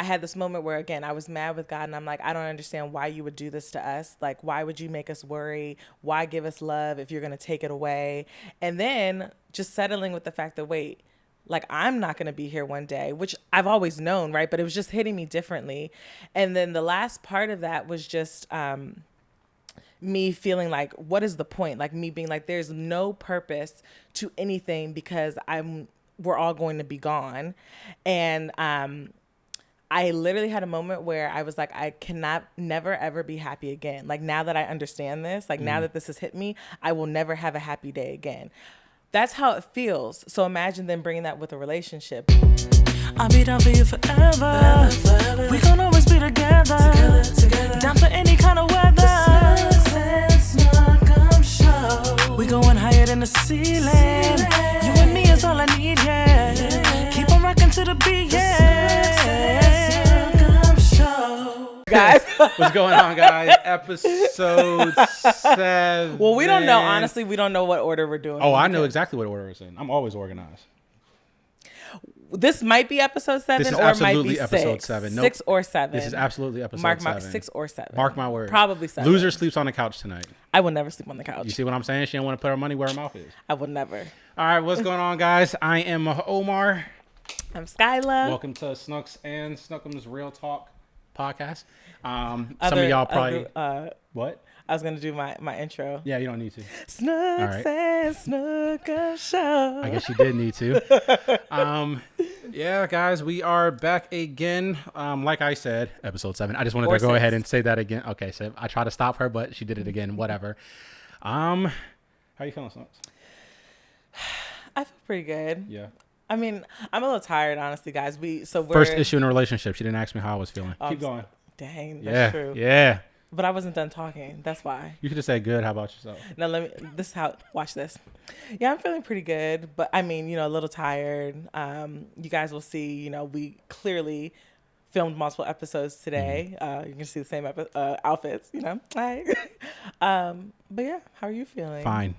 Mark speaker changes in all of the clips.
Speaker 1: I had this moment where, again, I was mad with God, and I'm like, I don't understand why you would do this to us. Like, why would you make us worry? Why give us love if you're going to take it away? And then just settling with the fact that, wait, like, I'm not going to be here one day, which I've always known, right? But it was just hitting me differently. And then the last part of that was just me feeling like, what is the point? Like, me being like, there's no purpose to anything because we're all going to be gone. And I literally had a moment where I was like, I cannot never, ever be happy again. Like, now that I understand this, like, now that this has hit me, I will never have a happy day again. That's how it feels. So imagine then bringing that with a relationship.
Speaker 2: I'll be down for you forever. We gon' always be together. Down for any kind of weather. We going higher than the ceiling. You and me is all I need, yeah. Keep on rocking to the beat, yeah.
Speaker 1: Guys.
Speaker 3: What's going on, guys? Episode 7.
Speaker 1: Well, we don't know. Honestly, we don't know what order we're doing.
Speaker 3: Oh, I know exactly what order it's in. I'm always organized.
Speaker 1: This might be episode 7
Speaker 3: This is
Speaker 1: or it might
Speaker 3: absolutely
Speaker 1: be
Speaker 3: episode
Speaker 1: 6.
Speaker 3: 7.
Speaker 1: 6 or 7.
Speaker 3: This is absolutely episode
Speaker 1: Mark
Speaker 3: 7.
Speaker 1: 6 or 7.
Speaker 3: Mark my word.
Speaker 1: Probably 7.
Speaker 3: Loser sleeps on the couch tonight.
Speaker 1: I will never sleep on the couch.
Speaker 3: You see what I'm saying? She don't want to put her money where her mouth is.
Speaker 1: I will never.
Speaker 3: All right, what's going on, guys? I am Omar.
Speaker 1: I'm Skyla.
Speaker 3: Welcome to Snooks and Snookums Real Talk podcast. Some of y'all probably... what?
Speaker 1: I was going to do my intro.
Speaker 3: Yeah, you don't need to.
Speaker 1: Snooks and Snooker Show.
Speaker 3: I guess you did need to. Yeah, guys, we are back again. Like I said, episode 7. I just wanted to go ahead and say that again. Okay, so I tried to stop her, but she did it again. Whatever. How you feeling, Snooks?
Speaker 1: I feel pretty good.
Speaker 3: Yeah.
Speaker 1: I mean, I'm a little tired, honestly, guys. We're
Speaker 3: First issue in a relationship. She didn't ask me how I was feeling. Keep going.
Speaker 1: Dang, that's true.
Speaker 3: Yeah.
Speaker 1: But I wasn't done talking. That's why.
Speaker 3: You could just say good. How about yourself?
Speaker 1: Now this is how. Watch this. Yeah, I'm feeling pretty good, but I mean, a little tired. You guys will see. We clearly filmed multiple episodes today. You can see the same outfits. Hi. But yeah, how are you feeling?
Speaker 3: Fine.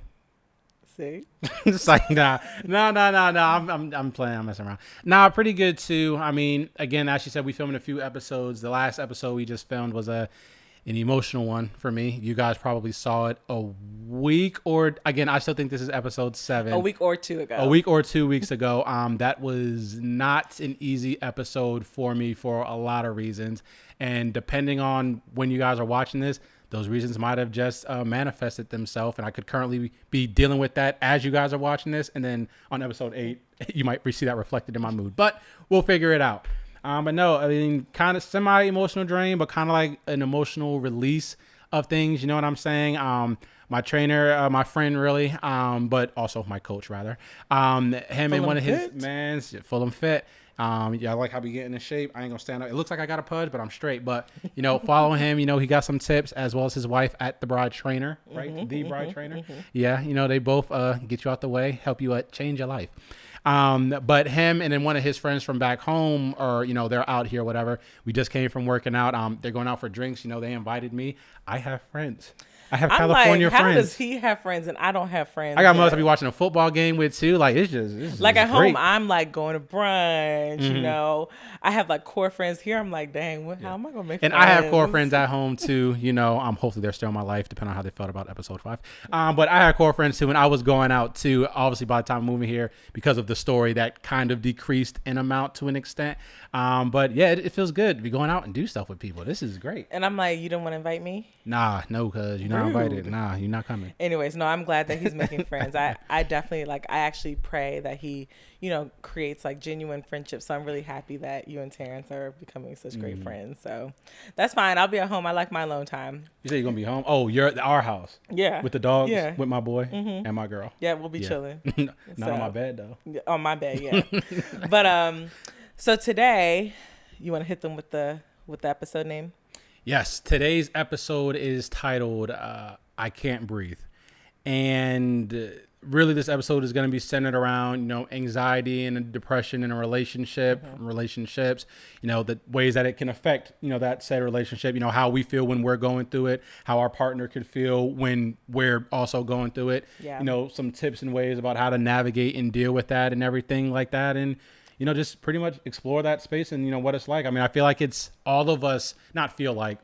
Speaker 1: See?
Speaker 3: It's like no. I'm playing. I'm messing around. Nah, pretty good too. I mean, again, as you said, we filmed a few episodes. The last episode we just filmed was an emotional one for me. You guys probably saw it a week or again, I still think this is episode 7.
Speaker 1: A week or 2 ago.
Speaker 3: A week or 2 weeks ago. That was not an easy episode for me for a lot of reasons. And depending on when you guys are watching this, those reasons might have just manifested themselves. And I could currently be dealing with that as you guys are watching this. And then on episode 8, you might see that reflected in my mood. But we'll figure it out. But no, I mean, kind of semi-emotional drain, but kind of like an emotional release of things. You know what I'm saying? My trainer, my friend, really, but also my coach, rather. Him and one of his mans, Fulham Fit. Yeah, I like how we getting in shape. I ain't gonna stand up. It looks like I got a pudge, but I'm straight. But follow him. He got some tips as well as his wife at the Bride Trainer, right? The Bride Trainer. Yeah, they both get you out the way, help you change your life. But him and then one of his friends from back home, or they're out here, whatever. We just came from working out. They're going out for drinks. They invited me. I have friends. I have California friends.
Speaker 1: How does he have friends and I don't have friends?
Speaker 3: I got mothers I be watching a football game with too. Like it's just
Speaker 1: like at
Speaker 3: great.
Speaker 1: home, I'm like going to brunch. I have like core friends here. I'm like, dang, how am I gonna make?
Speaker 3: And
Speaker 1: friends?
Speaker 3: I have core friends at home too. Hopefully they're still in my life, depending on how they felt about episode 5. But I had core friends too, and I was going out too. Obviously, by the time moving here, because of the story, that kind of decreased in amount to an extent. But yeah, it feels good to be going out and do stuff with people. This is great.
Speaker 1: And I'm like, you don't want to invite me?
Speaker 3: Nah, no, cause you're not invited. Nah, you're not coming.
Speaker 1: Anyways, no, I'm glad that he's making friends. I definitely I actually pray that he, creates like genuine friendships. So I'm really happy that you and Terrence are becoming such great friends. So that's fine. I'll be at home. I like my alone time.
Speaker 3: You say you're gonna be home? Oh, you're at our house.
Speaker 1: Yeah.
Speaker 3: With the dogs.
Speaker 1: Yeah.
Speaker 3: With my boy and my girl.
Speaker 1: Yeah, we'll be chilling.
Speaker 3: Not on my bed though.
Speaker 1: On my bed, yeah. But so today, you want to hit them with the episode name?
Speaker 3: Yes, today's episode is titled I Can't Breathe. And really this episode is going to be centered around, anxiety and depression in a relationship, relationships, the ways that it can affect, that said relationship, how we feel when we're going through it, how our partner could feel when we're also going through it,
Speaker 1: Yeah.
Speaker 3: Some tips and ways about how to navigate and deal with that and everything like that. And, just pretty much explore that space and, what it's like. I mean, I feel like it's all of us, not feel like,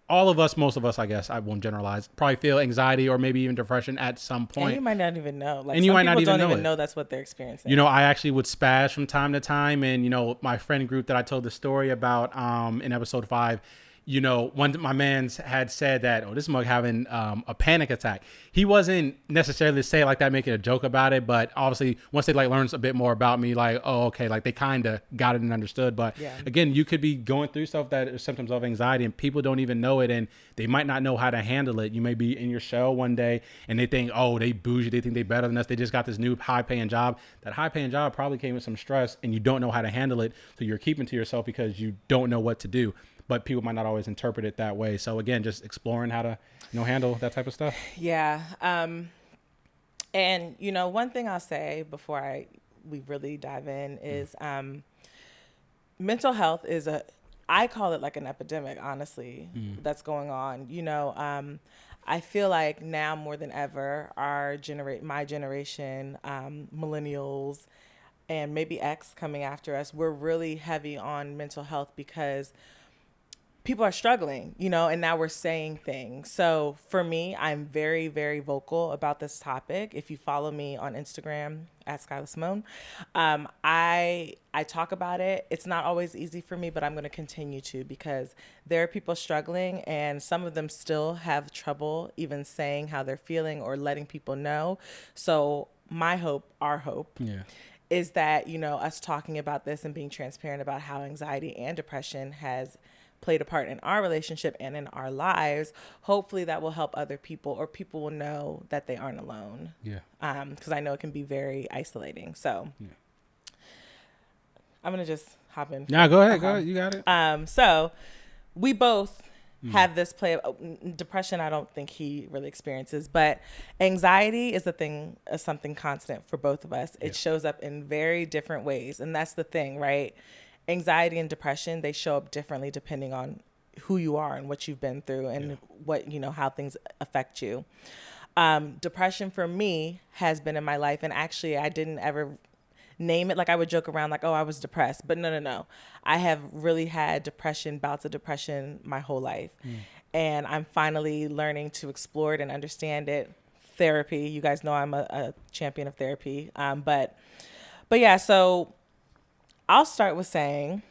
Speaker 3: all of us, most of us, I guess, I won't generalize, probably feel anxiety or maybe even depression at some point.
Speaker 1: And you might not even know. Like,
Speaker 3: and you
Speaker 1: some
Speaker 3: might not
Speaker 1: people
Speaker 3: even
Speaker 1: don't even
Speaker 3: it.
Speaker 1: know that's what they're experiencing.
Speaker 3: I actually would spaz from time to time. And, my friend group that I told the story about in episode 5, one of my mans had said that, this mug having a panic attack. He wasn't necessarily say it like that, making a joke about it, but obviously once they learns a bit more about me, okay, they kind of got it and understood. But again, you could be going through stuff that are symptoms of anxiety and people don't even know it, and they might not know how to handle it. You may be in your shell one day and they think, they bougie, they think they better than us. They just got this new high paying job. That high paying job probably came with some stress and you don't know how to handle it. So you're keeping to yourself because you don't know what to do. But people might not always interpret it that way. So again, just exploring how to, handle that type of stuff.
Speaker 1: Yeah. And one thing I'll say before we really dive in is mental health is I call it like an epidemic, honestly, that's going on. I feel like now more than ever, my generation, millennials, and maybe X coming after us, we're really heavy on mental health because people are struggling, and now we're saying things. So for me, I'm very, very vocal about this topic. If you follow me on Instagram at Skyla Simone, I talk about it. It's not always easy for me, but I'm going to continue to, because there are people struggling and some of them still have trouble even saying how they're feeling or letting people know. So my hope, our hope, is that, us talking about this and being transparent about how anxiety and depression has played a part in our relationship and in our lives, hopefully that will help other people, or people will know that they aren't alone. Because I know it can be very isolating. So I'm going to just hop in.
Speaker 3: Yeah, go ahead. You got it.
Speaker 1: So we both have this depression. I don't think he really experiences, but anxiety is something constant for both of us. It shows up in very different ways. And that's the thing, right? Anxiety and depression, they show up differently depending on who you are and what you've been through and what, how things affect you. Depression for me has been in my life. And actually, I didn't ever name it. Like, I would joke around like, I was depressed. But no. I have really had bouts of depression my whole life. And I'm finally learning to explore it and understand it. Therapy. You guys know I'm a champion of therapy. But yeah, so I'll start with saying,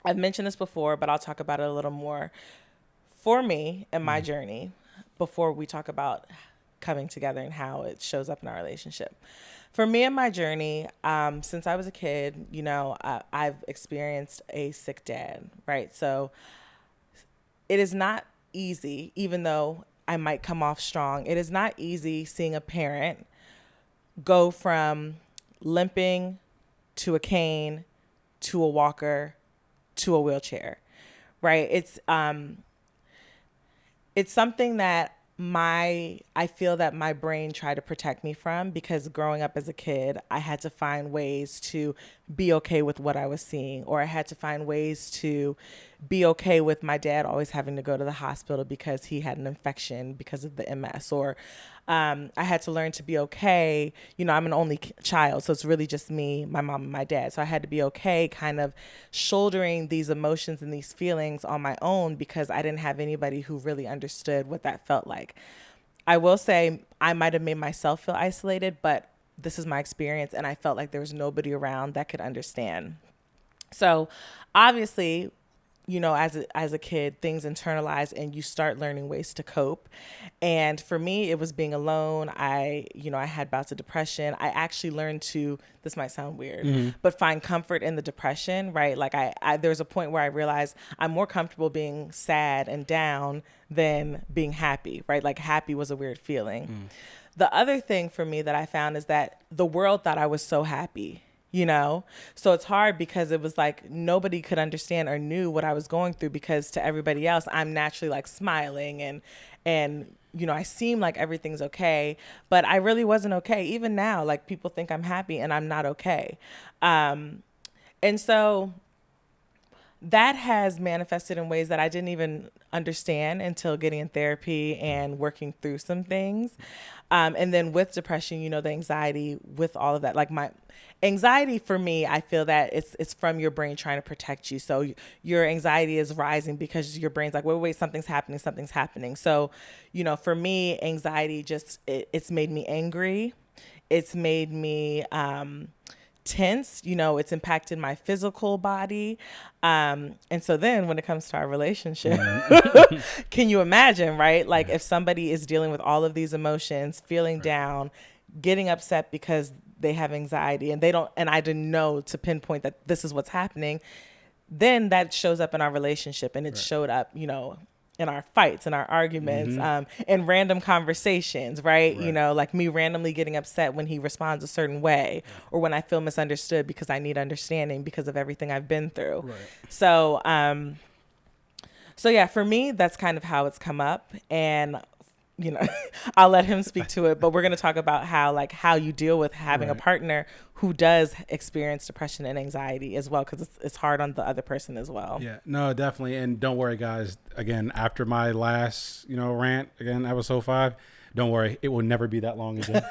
Speaker 1: I've mentioned this before, but I'll talk about it a little more. For me and my journey, before we talk about coming together and how it shows up in our relationship. For me and my journey, since I was a kid, I've experienced a sick dad, right? So it is not easy, even though I might come off strong. It is not easy seeing a parent go from limping to a cane, to a walker, to a wheelchair, right? It's something that I feel that my brain tried to protect me from, because growing up as a kid, I had to find ways to be okay with what I was seeing, or I had to find ways to be okay with my dad always having to go to the hospital because he had an infection because of the MS, or I had to learn to be okay. I'm an only child, so it's really just me, my mom, and my dad. So I had to be okay kind of shouldering these emotions and these feelings on my own, because I didn't have anybody who really understood what that felt like. I will say I might have made myself feel isolated, but this is my experience, and I felt like there was nobody around that could understand. So obviously, as a kid, things internalize and you start learning ways to cope. And for me, it was being alone. I had bouts of depression. I actually learned to, this might sound weird, but find comfort in the depression, right? Like there was a point where I realized I'm more comfortable being sad and down than being happy, right? Like, happy was a weird feeling. The other thing for me that I found is that the world thought I was so happy. So it's hard, because it was like nobody could understand or knew what I was going through, because to everybody else, I'm naturally like smiling and I seem like everything's okay, but I really wasn't okay. Even now, like, people think I'm happy and I'm not okay. And so that has manifested in ways that I didn't even understand until getting in therapy and working through some things. And then with depression, you know, the anxiety with all of that, like my anxiety for me, I feel that it's from your brain trying to protect you. So your anxiety is rising because your brain's like, wait, something's happening. So, you know, for me, anxiety just, it's made me angry. It's made me, tense, you know, it's impacted my physical body. And so then when it comes to our relationship, can you imagine, right? Like if somebody is dealing with all of these emotions, feeling down, getting upset because they have anxiety and I didn't know to pinpoint that this is what's happening, then that shows up in our relationship, and it showed up, you know, in our fights and our arguments, in random conversations, right? You know, like me randomly getting upset when he responds a certain way, or when I feel misunderstood because I need understanding because of everything I've been through. Right. So yeah, for me, that's kind of how it's come up. And, you know, I'll let him speak to it, but we're going to talk about how you deal with having a partner who does experience depression and anxiety as well, because it's hard on the other person as well.
Speaker 3: Yeah, no, definitely. And don't worry, guys. Again, after my last, you know, rant, again, episode 5, don't worry, it will never be that long again.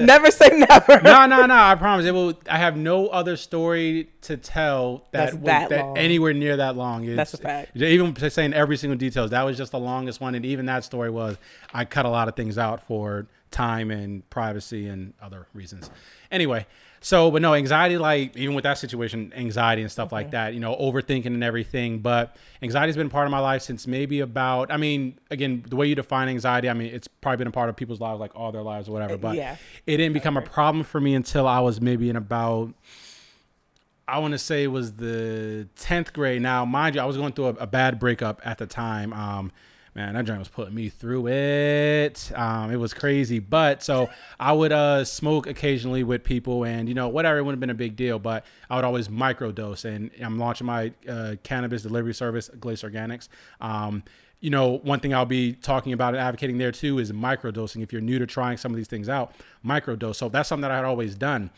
Speaker 1: Never say never.
Speaker 3: No, I promise. It will. I have no other story to tell that anywhere near that long.
Speaker 1: That's a fact.
Speaker 3: Even saying every single details, that was just the longest one. And even that story was, I cut a lot of things out for time and privacy and other reasons. Anyway, but no, anxiety, like even with that situation, anxiety and stuff like that, you know, overthinking and everything. But anxiety has been part of my life since maybe about, I mean, again, the way you define anxiety, I mean, it's probably been a part of people's lives, like all their lives or whatever. But it didn't become a problem for me until I was maybe in about, I want to say it was the 10th grade. Now, mind you, I was going through a bad breakup at the time. Man, that joint was putting me through it. It was crazy. But so I would smoke occasionally with people, and, you know, whatever, it wouldn't have been a big deal, but I would always microdose. And I'm launching my cannabis delivery service, Glace Organics. You know, one thing I'll be talking about and advocating there too is microdosing. If you're new to trying some of these things out, microdose. So that's something that I had always done.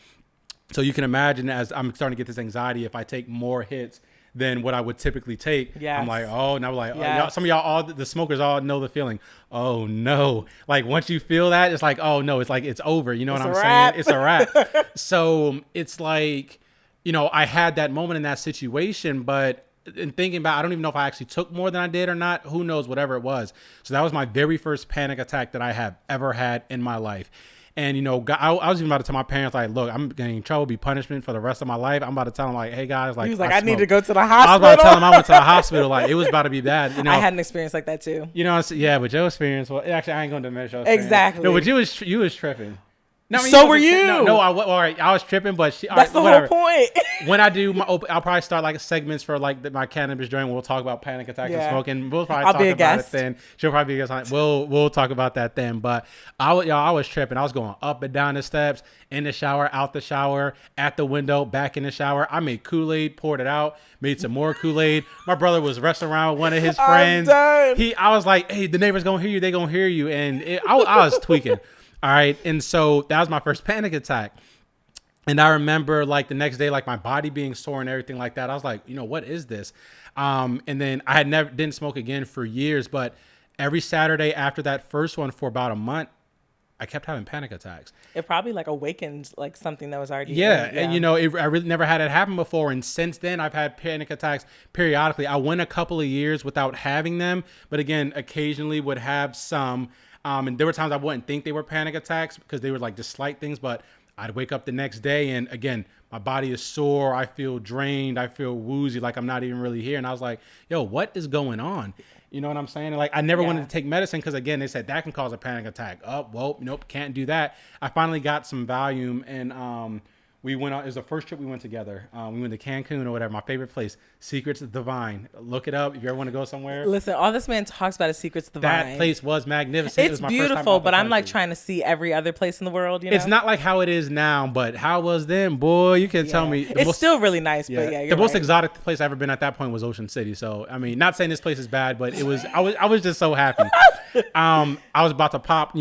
Speaker 3: So you can imagine, as I'm starting to get this anxiety, if I take more hits than what I would typically take. I'm like, oh, and I'm like, oh, some of y'all, all the smokers all know the feeling. Oh no. Like once you feel that, it's like, oh no, it's like, it's over. You know what I'm saying? It's a wrap. So it's like, you know, I had that moment in that situation, but in thinking about, I don't even know if I actually took more than I did or not. Who knows, whatever it was. So that was my very first panic attack that I have ever had in my life. And, you know, I was even about to tell my parents, like, look, I'm getting in trouble, be punishment for the rest of my life. I'm about to tell them, like, hey, guys, like,
Speaker 1: he was like, I need to go to the hospital.
Speaker 3: I was about to tell them I went to the hospital. Like, it was about to be bad. You know,
Speaker 1: I had an experience like that, too.
Speaker 3: You know, yeah, but your experience, well, actually, I ain't going to diminish your experience.
Speaker 1: Exactly.
Speaker 3: No, but you was tripping. No, I mean,
Speaker 1: so were you?
Speaker 3: No, all right, I was tripping, but
Speaker 1: that's the whole point.
Speaker 3: When I do I'll probably start like segments for like my cannabis joint. We'll talk about panic attacks and smoking. We'll probably talk about it then. She'll probably be a guest. We'll talk about that then. But I was tripping. I was going up and down the steps, in the shower, out the shower, at the window, back in the shower. I made Kool-Aid, poured it out, made some more Kool-Aid. My brother was wrestling around with one of his friends. I was like, hey, the neighbors gonna hear you. They gonna hear you. And I was tweaking. All right. And so that was my first panic attack. And I remember like the next day, like my body being sore and everything like that. I was like, you know, what is this? And then I had didn't smoke again for years, but every Saturday after that first one for about a month, I kept having panic attacks.
Speaker 1: It probably like awakened like something that was already
Speaker 3: And you know, I really never had it happen before. And since then I've had panic attacks periodically. I went a couple of years without having them, but again, occasionally would have some. And there were times I wouldn't think they were panic attacks because they were like just slight things, but I'd wake up the next day and again, my body is sore. I feel drained. I feel woozy, like I'm not even really here. And I was like, yo, what is going on? You know what I'm saying? Like I never wanted to take medicine because again, they said that can cause a panic attack. Oh, well, nope, can't do that. I finally got some Valium and we went on, it was the first trip we went together. We went to Cancun or whatever, my favorite place, Secrets Divine. Look it up if you ever want to go somewhere.
Speaker 1: Listen, all this man talks about is Secrets Divine.
Speaker 3: That place was magnificent.
Speaker 1: It's beautiful, but I'm like trying to see every other place in the world. You know?
Speaker 3: It's not like how it is now, but how it was then, boy, you can tell me.
Speaker 1: It's still really nice, but
Speaker 3: the most exotic place I've ever been at that point was Ocean City. So, I mean, not saying this place is bad, but it was, I was just so happy. I was about to pop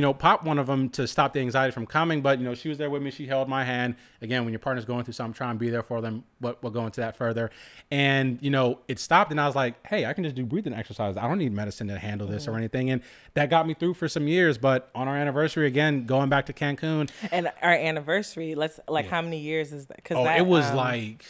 Speaker 3: one of them to stop the anxiety from coming, but, you know, she was there with me. She held my hand. Again, when your partner's going through something, try and be there for them. But we'll go into that further. And, you know, it stopped and I was like, hey, I can just do breathing exercises. I don't need medicine to handle this or anything. And that got me through for some years. But on our anniversary, again, going back to Cancun.
Speaker 1: And our anniversary, how many years is that? Cause
Speaker 3: it was like,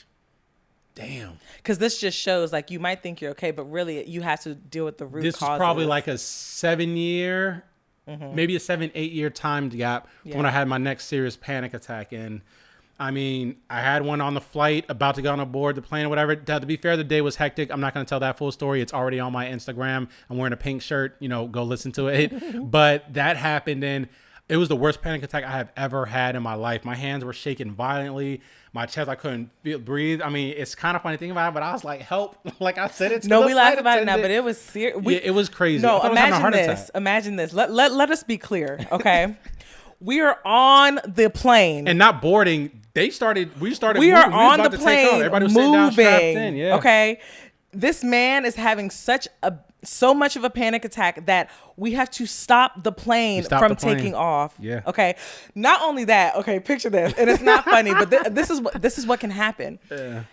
Speaker 3: damn.
Speaker 1: Because this just shows like you might think you're okay, but really you have to deal with the root causes.
Speaker 3: This is probably like a 7-year, maybe a 7-8 year time gap when I had my next serious panic attack. And I mean, I had one on the flight, about to go on board the plane or whatever. To be fair, the day was hectic. I'm not going to tell that full story. It's already on my Instagram. I'm wearing a pink shirt, you know, go listen to it. But that happened and it was the worst panic attack I have ever had in my life. My hands were shaking violently. My chest, I couldn't breathe. I mean, it's kind of funny thinking about it, but I was like, help. Like I said it to
Speaker 1: No,
Speaker 3: the
Speaker 1: we laugh
Speaker 3: flight
Speaker 1: about it now,
Speaker 3: attendant.
Speaker 1: but it was serious.
Speaker 3: Yeah, it was crazy.
Speaker 1: No,
Speaker 3: I thought I was having a heart
Speaker 1: imagine
Speaker 3: attack.
Speaker 1: this. Imagine this. Let us be clear, okay? We are on the plane.
Speaker 3: And not boarding. We started
Speaker 1: We
Speaker 3: moving.
Speaker 1: are
Speaker 3: was
Speaker 1: on
Speaker 3: about
Speaker 1: the
Speaker 3: to take off.
Speaker 1: plane
Speaker 3: Everybody was sitting down, strapped in.
Speaker 1: moving.
Speaker 3: Yeah.
Speaker 1: Okay. This man is having so much of a panic attack that we have to stop the plane
Speaker 3: stopped
Speaker 1: from
Speaker 3: the plane.
Speaker 1: taking off.
Speaker 3: Yeah.
Speaker 1: Okay. Not only that. Okay. Picture this, and it's not funny, but this is what can happen.
Speaker 3: Yeah.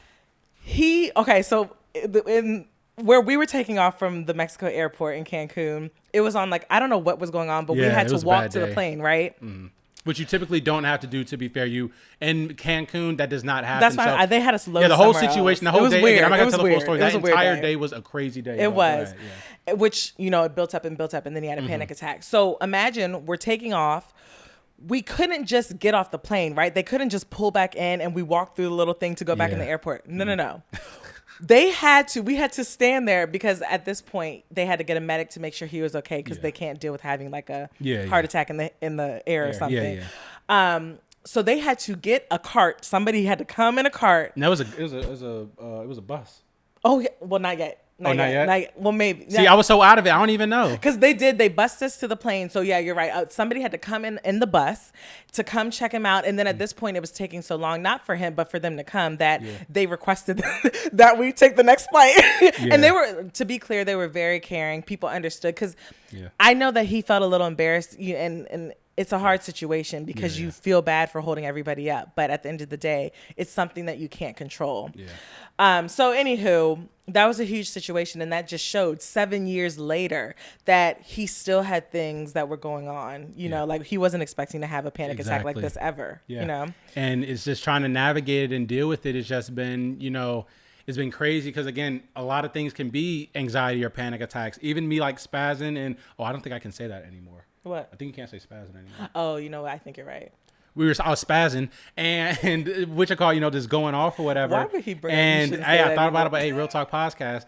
Speaker 1: So in where we were taking off from the Mexico airport in Cancun, it was on like I don't know what was going on, but we
Speaker 3: Yeah,
Speaker 1: had
Speaker 3: it
Speaker 1: to
Speaker 3: was a
Speaker 1: walk
Speaker 3: bad
Speaker 1: to the
Speaker 3: day.
Speaker 1: plane, right?
Speaker 3: Which you typically don't have to do, to be fair. You in Cancun, that does not happen.
Speaker 1: That's fine.
Speaker 3: So,
Speaker 1: They had us load.
Speaker 3: yeah, the whole
Speaker 1: somewhere
Speaker 3: situation,
Speaker 1: else.
Speaker 3: the whole
Speaker 1: It was
Speaker 3: day.
Speaker 1: weird.
Speaker 3: Again, I'm not
Speaker 1: It
Speaker 3: gonna
Speaker 1: was
Speaker 3: tell the full
Speaker 1: weird.
Speaker 3: story.
Speaker 1: It was
Speaker 3: That
Speaker 1: a weird
Speaker 3: entire
Speaker 1: day.
Speaker 3: day was a crazy day.
Speaker 1: It
Speaker 3: Go
Speaker 1: was,
Speaker 3: ahead, yeah.
Speaker 1: which, you know, it built up, and then he had a panic attack. So imagine we're taking off. We couldn't just get off the plane, right? They couldn't just pull back in and we walk through the little thing to go back in
Speaker 3: Yeah.
Speaker 1: the airport. No. We had to stand there because at this point they had to get a medic to make sure he was okay because they can't deal with having like a heart attack in the air or something.
Speaker 3: Yeah.
Speaker 1: So they had to get a cart. Somebody had to come in a cart.
Speaker 3: And it was a bus.
Speaker 1: Oh, yeah. Well, not yet.
Speaker 3: Not yet?
Speaker 1: Well, maybe.
Speaker 3: See, I was so out of it. I don't even know.
Speaker 1: Because they bussed us to the plane. So yeah, you're right. Somebody had to come in the bus to come check him out. And then at this point, it was taking so long, not for him, but for them to come, that they requested that we take the next flight. And they were, to be clear, they were very caring. People understood because I know that he felt a little embarrassed, and it's a hard situation because you feel bad for holding everybody up. But at the end of the day, it's something that you can't control. So anywho, that was a huge situation. And that just showed 7 years later that he still had things that were going on, you know, like he wasn't expecting to have a panic attack like this ever, you know?
Speaker 3: And it's just trying to navigate it and deal with it. It's just been, you know, it's been crazy because, again, a lot of things can be anxiety or panic attacks. Even me like spazzing and, I don't think I can say that anymore.
Speaker 1: What?
Speaker 3: I think you can't say spazzing anymore.
Speaker 1: Oh, you know what? I think you're right.
Speaker 3: I was spazzing and which I call, you know, just going off or whatever.
Speaker 1: Why would he bring it? You
Speaker 3: And
Speaker 1: shouldn't
Speaker 3: I
Speaker 1: say that
Speaker 3: thought about
Speaker 1: anymore.
Speaker 3: it, but hey, Real Talk Podcast.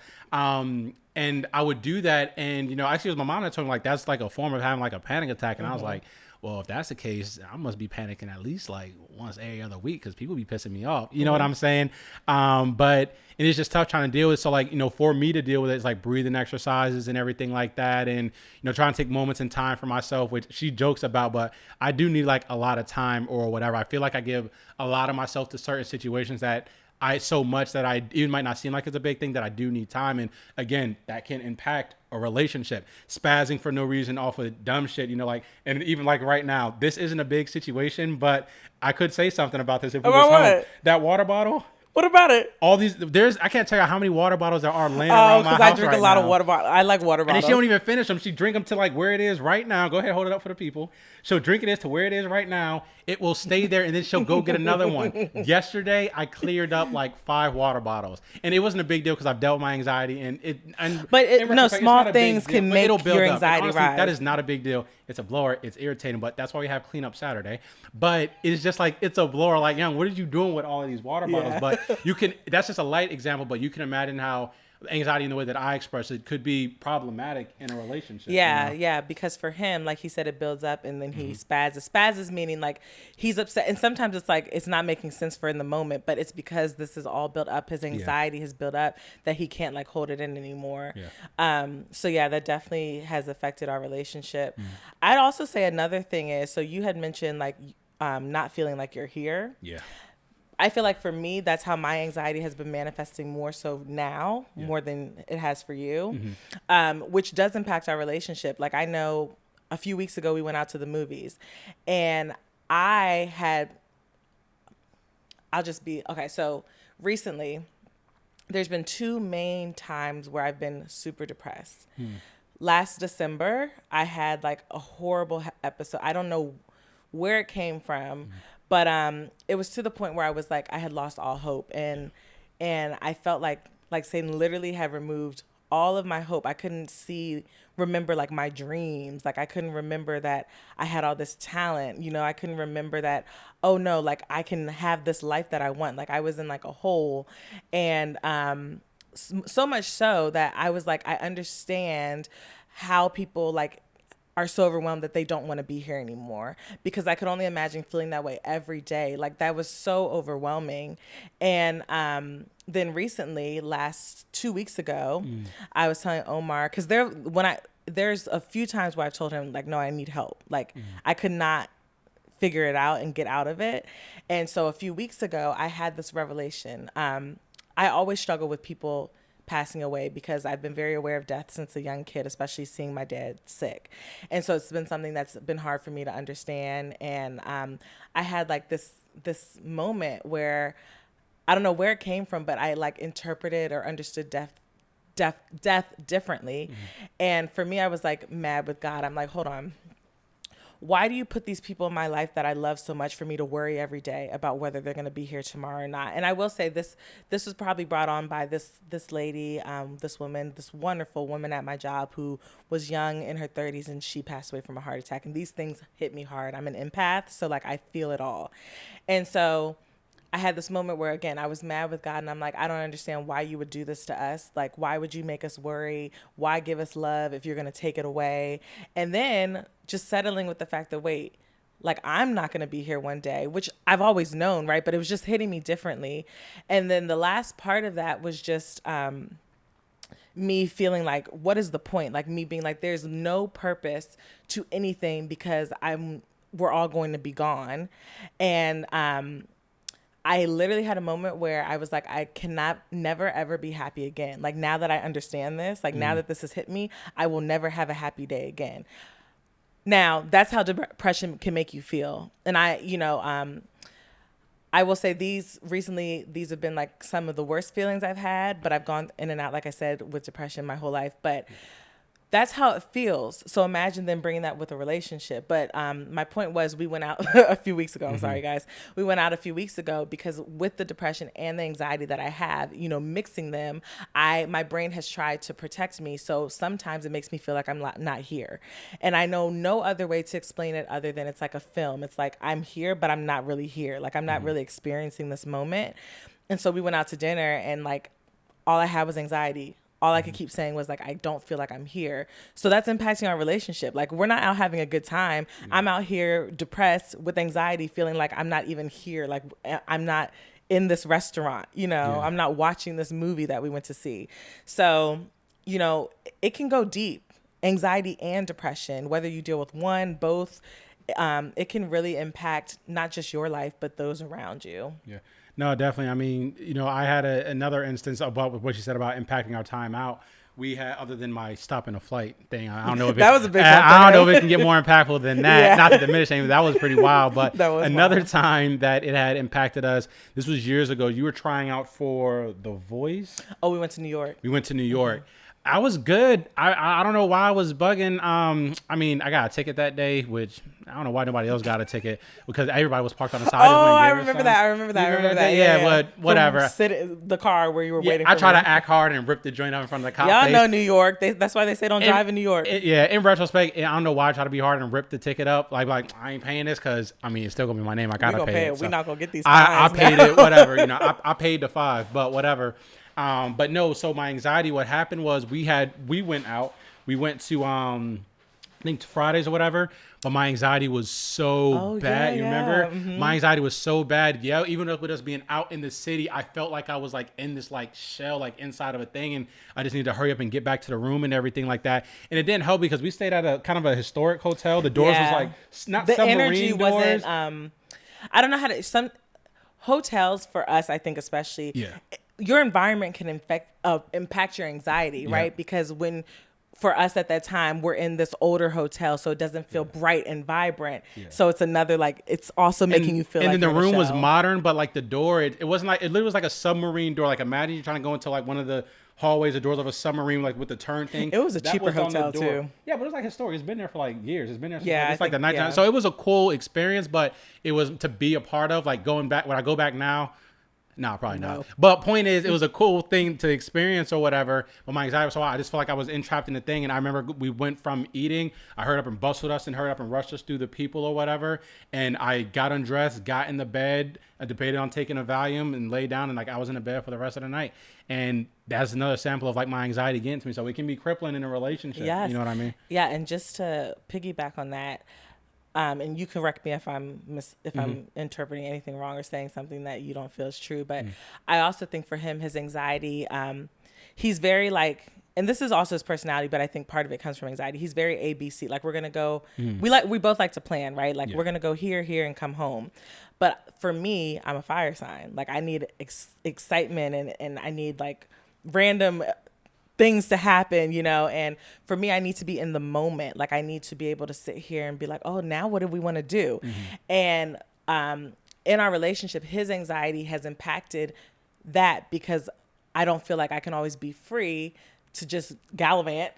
Speaker 3: And I would do that. And, you know, actually it was my mom that told me like, that's like a form of having like a panic attack. And I was like, well, if that's the case, I must be panicking at least like once every other week because people be pissing me off. You know what I'm saying? But it is just tough trying to deal with. So like, you know, for me to deal with it, it's like breathing exercises and everything like that. And, you know, trying to take moments in time for myself, which she jokes about, but I do need like a lot of time or whatever. I feel like I give a lot of myself to certain situations that so much that I even might not seem like it's a big thing that I do need time. And again, that can impact a relationship. Spazzing for no reason off of dumb shit, you know, like, and even like right now, this isn't a big situation, but I could say something about this if we
Speaker 1: About
Speaker 3: was home.
Speaker 1: what?
Speaker 3: That water bottle.
Speaker 1: What about it?
Speaker 3: All these, I can't tell you how many water bottles there are laying
Speaker 1: Oh,
Speaker 3: around my
Speaker 1: because
Speaker 3: house
Speaker 1: I drink
Speaker 3: right
Speaker 1: a lot
Speaker 3: now.
Speaker 1: of water bottles. I like water
Speaker 3: And then
Speaker 1: bottles.
Speaker 3: she don't even finish them. She drink them to like where it is right now. Go ahead, hold it up for the people. She'll drink it to where it is right now. It will stay there, and then she'll go get another one. Yesterday, I cleared up like 5 water bottles, and it wasn't a big deal because I've dealt with my anxiety, and in retrospect, it's
Speaker 1: small
Speaker 3: not a big
Speaker 1: things
Speaker 3: deal,
Speaker 1: can
Speaker 3: but
Speaker 1: make
Speaker 3: it'll build
Speaker 1: your
Speaker 3: up. And
Speaker 1: anxiety
Speaker 3: honestly,
Speaker 1: rise.
Speaker 3: That is not a big deal. It's a blower. It's irritating, but that's why we have cleanup Saturday. But it's just like it's a blower. Like, young, what are you doing with all of these water bottles?
Speaker 1: Yeah.
Speaker 3: But you can. That's just a light example, but you can imagine how anxiety in the way that I express it could be problematic in a relationship.
Speaker 1: Yeah,
Speaker 3: you know?
Speaker 1: yeah, because for him, like he said, it builds up and then he spazzes. Spazzes meaning like he's upset, and sometimes it's like it's not making sense for in the moment, but it's because this is all built up. His anxiety has built up that he can't like hold it in anymore.
Speaker 3: Yeah.
Speaker 1: So yeah, that definitely has affected our relationship. I'd also say another thing is, so you had mentioned like not feeling like you're here.
Speaker 3: Yeah.
Speaker 1: I feel like for me, that's how my anxiety has been manifesting more so now, more than it has for you, which does impact our relationship. Like I know a few weeks ago we went out to the movies and I had I'll just be okay. So recently, there's been two main times where I've been super depressed. Last December, I had like a horrible episode. I don't know where it came from, but it was to the point where I was like, I had lost all hope, and I felt like Satan literally had removed all of my hope. I couldn't remember like my dreams. Like I couldn't remember that I had all this talent. You know, I couldn't remember that, oh no, like I can have this life that I want. Like I was in like a hole. And so much so that I was like, I understand how people like are so overwhelmed that they don't want to be here anymore, because I could only imagine feeling that way every day. Like that was so overwhelming. And then recently, last 2 weeks ago, I was telling Omar, because there's a few times where I've told him like, no, I need help. Like I could not figure it out and get out of it. And so a few weeks ago, I had this revelation. I always struggle with people passing away because I've been very aware of death since a young kid, especially seeing my dad sick. And so it's been something that's been hard for me to understand. And I had like this moment where I don't know where it came from, but I like interpreted or understood death differently. And for me, I was like mad with God. I'm like, hold on. Why do you put these people in my life that I love so much for me to worry every day about whether they're going to be here tomorrow or not? And I will say this was probably brought on by this lady, this woman, this wonderful woman at my job who was young in her 30s, and she passed away from a heart attack. And these things hit me hard. I'm an empath, so like I feel it all. And so I had this moment where, again, I was mad with God, and I'm like, I don't understand why you would do this to us. Like, why would you make us worry? Why give us love if you're going to take it away? And then just settling with the fact that, wait, like, I'm not going to be here one day, which I've always known, right? But it was just hitting me differently. And then the last part of that was just me feeling like, what is the point? Like, me being like, there's no purpose to anything because we're all going to be gone. And I literally had a moment where I was like, I cannot never, ever be happy again. Like now that I understand this, like now that this has hit me, I will never have a happy day again. Now that's how depression can make you feel. And I will say these have been like some of the worst feelings I've had, but I've gone in and out, like I said, with depression my whole life. But that's how it feels. So imagine them bringing that with a relationship. But my point was, we went out a few weeks ago. I'm sorry, guys. We went out a few weeks ago because with the depression and the anxiety that I have, mixing them, my brain has tried to protect me. So sometimes it makes me feel like I'm not here. And I know no other way to explain it other than it's like a film. It's like I'm here, but I'm not really here. Like I'm not really experiencing this moment. And so we went out to dinner, and like all I had was anxiety. All I could keep saying was like, I don't feel like I'm here. So that's impacting our relationship. Like we're not out having a good time. I'm out here depressed with anxiety, feeling like I'm not even here. Like I'm not in this restaurant, I'm not watching this movie that we went to see. So, it can go deep, anxiety and depression, whether you deal with one, both, it can really impact not just your life, but those around you.
Speaker 3: Yeah. No, definitely. I mean, I had another instance about what you said about impacting our time out. We had, other than my stopping a flight thing, I don't know if
Speaker 1: that was a big
Speaker 3: I don't know if it can get more impactful than that.
Speaker 1: Yeah.
Speaker 3: Not to diminish anything, that was pretty wild. But another
Speaker 1: wild.
Speaker 3: time that it had impacted us, this was years ago. You were trying out for The Voice.
Speaker 1: Oh, we went to New York.
Speaker 3: We went to New York. I was good. I don't know why I was bugging. I mean, I got a ticket that day, which I don't know why nobody else got a ticket, because everybody was parked on the side.
Speaker 1: Oh, I remember that.
Speaker 3: Yeah, but whatever.
Speaker 1: The car where you were waiting for
Speaker 3: I try
Speaker 1: me.
Speaker 3: to act hard and rip the joint out in front of the cop.
Speaker 1: Y'all know New York. That's why they say don't drive in New York.
Speaker 3: In retrospect, I don't know why I try to be hard and rip the ticket up. Like I ain't paying this because, I mean, it's still going to be my name. I got to pay it.
Speaker 1: We're not going to get these
Speaker 3: I
Speaker 1: fines
Speaker 3: paid
Speaker 1: now.
Speaker 3: it, whatever. I paid the $5, but whatever. But no, so my anxiety, what happened was we went out. We went to, I think Fridays or whatever, but my anxiety was so bad.
Speaker 1: Yeah,
Speaker 3: you remember?
Speaker 1: Mm-hmm.
Speaker 3: My anxiety was so bad. Yeah, even with us being out in the city, I felt like I was like in this like shell, like inside of a thing, and I just needed to hurry up and get back to the room and everything like that. And it didn't help because we stayed at a kind of a historic hotel. The doors was like not
Speaker 1: the
Speaker 3: submarine
Speaker 1: energy
Speaker 3: doors.
Speaker 1: wasn't. I don't know how to. Some hotels for us, I think, especially.
Speaker 3: Yeah.
Speaker 1: Your environment can impact your anxiety, right? Because for us at that time, we're in this older hotel, so it doesn't feel bright and vibrant. So it's another, like, it's also making you feel
Speaker 3: and
Speaker 1: like
Speaker 3: then the
Speaker 1: you're in a
Speaker 3: room was
Speaker 1: show.
Speaker 3: modern, but like the door, it wasn't like, it literally was like a submarine door. Like imagine you're trying to go into like one of the hallways, the doors of a submarine, like with the turn thing.
Speaker 1: It was a
Speaker 3: That
Speaker 1: cheaper
Speaker 3: on the
Speaker 1: hotel,
Speaker 3: door.
Speaker 1: too.
Speaker 3: Yeah, but it was like historic. It's been there for like years. It's been there since
Speaker 1: Yeah,
Speaker 3: it's
Speaker 1: I
Speaker 3: like the
Speaker 1: think-
Speaker 3: 99.
Speaker 1: yeah.
Speaker 3: So it was a cool experience, but it was to be a part of, like going back, when I go back now, no, probably
Speaker 1: No.
Speaker 3: not. But point is, it was a cool thing to experience or whatever. But my anxiety was so high, I just felt like I was entrapped in the thing. And I remember we went from eating, I hurried up and bustled us and hurried up and rushed us through the people or whatever. And I got undressed, got in the bed, I debated on taking a Valium and laid down, and like I was in the bed for the rest of the night. And that's another sample of like my anxiety getting to me. So it can be crippling in a relationship.
Speaker 1: Yes.
Speaker 3: You know what I mean?
Speaker 1: Yeah, and just to piggyback on that, and you can correct me if I'm I'm interpreting anything wrong or saying something that you don't feel is true. But I also think for him, his anxiety, he's very like, and this is also his personality, but I think part of it comes from anxiety. He's very ABC. Like we're gonna go, we both like to plan, right? Like we're gonna go here, and come home. But for me, I'm a fire sign. Like I need excitement and I need like random things to happen, you know. And for me, I need to be in the moment. Like I need to be able to sit here and be like, oh, now what do we want to do? And in our relationship, his anxiety has impacted that because I don't feel like I can always be free to just gallivant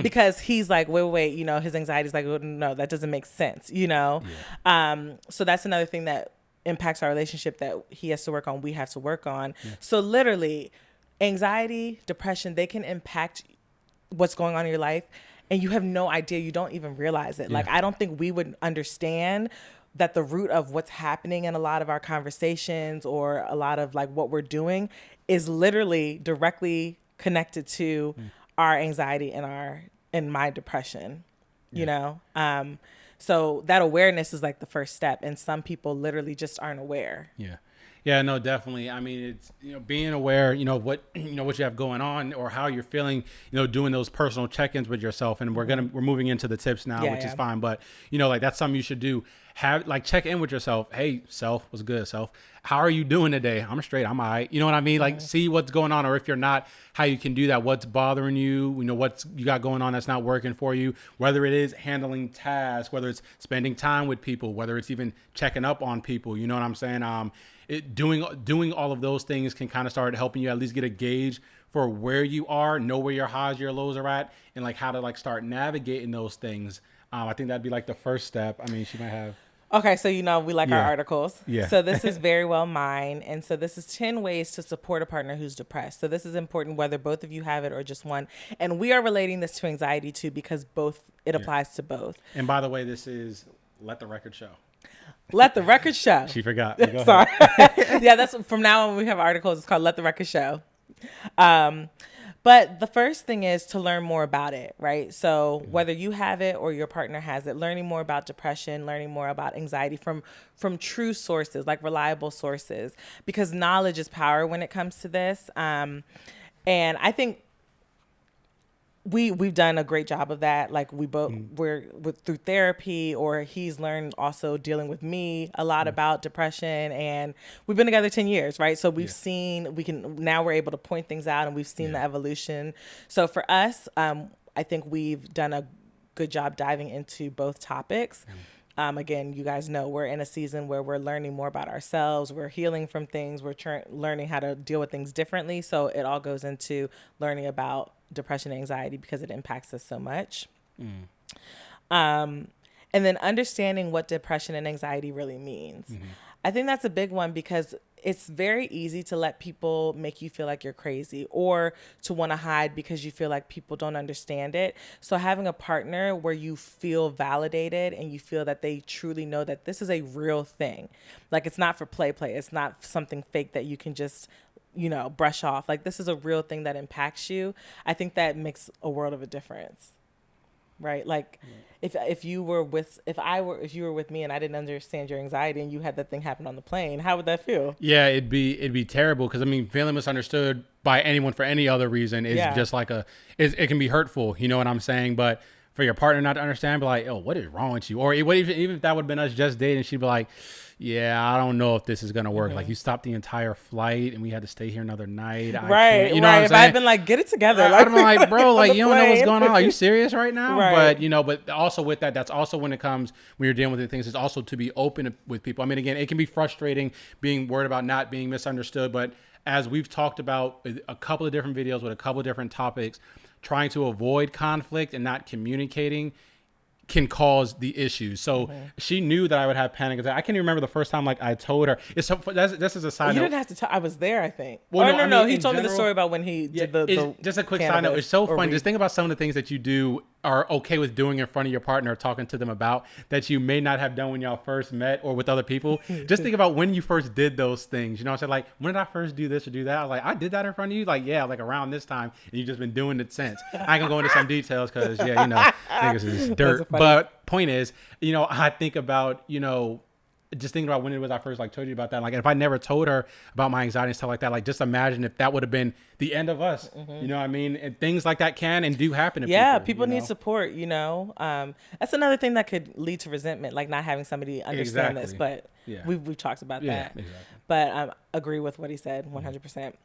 Speaker 1: because he's like, wait, you know, his anxiety is like, oh, no, that doesn't make sense, you know? So that's another thing that impacts our relationship that he has to work on, we have to work on. So literally, anxiety, depression, they can impact what's going on in your life and you have no idea. You don't even realize it. Like, I don't think we would understand that the root of what's happening in a lot of our conversations or a lot of like what we're doing is literally directly connected to our anxiety and my depression, you know? So that awareness is like the first step. And some people literally just aren't aware.
Speaker 3: Yeah, no, definitely. I mean, it's, you know, being aware, you know, what you have going on or how you're feeling, you know, doing those personal check-ins with yourself. And we're moving into the tips now, which is fine. But, you know, like that's something you should do. Have like check in with yourself. Hey, self, what's good, self? How are you doing today? I'm straight. I'm all right. You know what I mean? Like see what's going on, or if you're not, how you can do that. What's bothering you? You know, what's you got going on that's not working for you, whether it is handling tasks, whether it's spending time with people, whether it's even checking up on people. You know what I'm saying? Doing all of those things can kind of start helping you at least get a gauge for where you are, know where your highs, your lows are at, and like how to like start navigating those things. I think that'd be like the first step. I mean, she might have.
Speaker 1: Okay, so you know we like our articles.
Speaker 3: Yeah.
Speaker 1: So this is very well mine. And so this is 10 ways to support a partner who's depressed. So this is important whether both of you have it or just one. And we are relating this to anxiety too because it applies to both.
Speaker 3: And by the way, this is Let the Record Show.
Speaker 1: Let the Record Show.
Speaker 3: She forgot. Go ahead.
Speaker 1: Sorry. Yeah, that's from now on we have articles. It's called Let the Record Show. But the first thing is to learn more about it, right? So whether you have it or your partner has it, learning more about depression, learning more about anxiety from true sources, like reliable sources, because knowledge is power when it comes to this. And I think we've done a great job of that. Like we're through therapy, or he's learned also dealing with me a lot about depression, and we've been together 10 years, right? So we've seen, now we're able to point things out, and we've seen the evolution. So for us, I think we've done a good job diving into both topics. Again, you guys know we're in a season where we're learning more about ourselves. We're healing from things. We're learning how to deal with things differently. So it all goes into learning about depression and anxiety because it impacts us so much. And then understanding what depression and anxiety really means. I think that's a big one because it's very easy to let people make you feel like you're crazy or to want to hide because you feel like people don't understand it. So having a partner where you feel validated and you feel that they truly know that this is a real thing. Like it's not for play. It's not something fake that you can just, you know, brush off. Like this is a real thing that impacts you. I think that makes a world of a difference. Right? Like if you were with me and I didn't understand your anxiety and you had that thing happen on the plane, how would that feel?
Speaker 3: Yeah, it'd be terrible because I mean, feeling misunderstood by anyone for any other reason is just like it can be hurtful. You know what I'm saying? But for your partner not to understand, be like, oh, what is wrong with you? Or even if that would have been us just dating, she'd be like, yeah, I don't know if this is going to work. Like, you stopped the entire flight and we had to stay here another night.
Speaker 1: Right.
Speaker 3: You know what I'm
Speaker 1: If
Speaker 3: saying?
Speaker 1: I'd been like, get it together.
Speaker 3: I'd be like, bro, like, you don't know what's going on. Are you serious right now?
Speaker 1: Right.
Speaker 3: But also with that, that's also when it comes, when you're dealing with the things, it's also to be open with people. I mean, again, it can be frustrating being worried about not being misunderstood. But as we've talked about a couple of different videos with a couple of different topics, trying to avoid conflict and not communicating can cause the issues. So she knew that I would have panic attack. I can't even remember the first time like I told her. It's so, this is a side
Speaker 1: You
Speaker 3: note.
Speaker 1: didn't have to tell. I was there, I think.
Speaker 3: Well,
Speaker 1: Oh,
Speaker 3: no, I mean,
Speaker 1: he
Speaker 3: in
Speaker 1: told me the
Speaker 3: general-
Speaker 1: story about when he did the
Speaker 3: just a quick side
Speaker 1: cannabis
Speaker 3: note. It's so
Speaker 1: or
Speaker 3: fun.
Speaker 1: weed.
Speaker 3: Just think about some of the things that you do are okay with doing in front of your partner or talking to them about that you may not have done when y'all first met or with other people. Just think about when you first did those things. You know what I'm saying? Like, when did I first do this or do that? I was like, I did that in front of you? Like, yeah, like around this time. And you've just been doing it since. I ain't gonna go into some details because, yeah, you know, niggas is dirt.
Speaker 1: funny.
Speaker 3: But point is, you know, I think about, you know, just thinking about when it was I first like told you about that. Like, if I never told her about my anxiety and stuff like that, like just imagine if that would have been the end of us. You know what I mean? And things like that can and do happen to
Speaker 1: people
Speaker 3: you
Speaker 1: need
Speaker 3: know?
Speaker 1: support, you know. That's another thing that could lead to resentment, like not having somebody understand this.
Speaker 3: Exactly.
Speaker 1: But
Speaker 3: Yeah.
Speaker 1: we've talked about
Speaker 3: Yeah,
Speaker 1: that.
Speaker 3: exactly.
Speaker 1: But I agree with what he said 100%.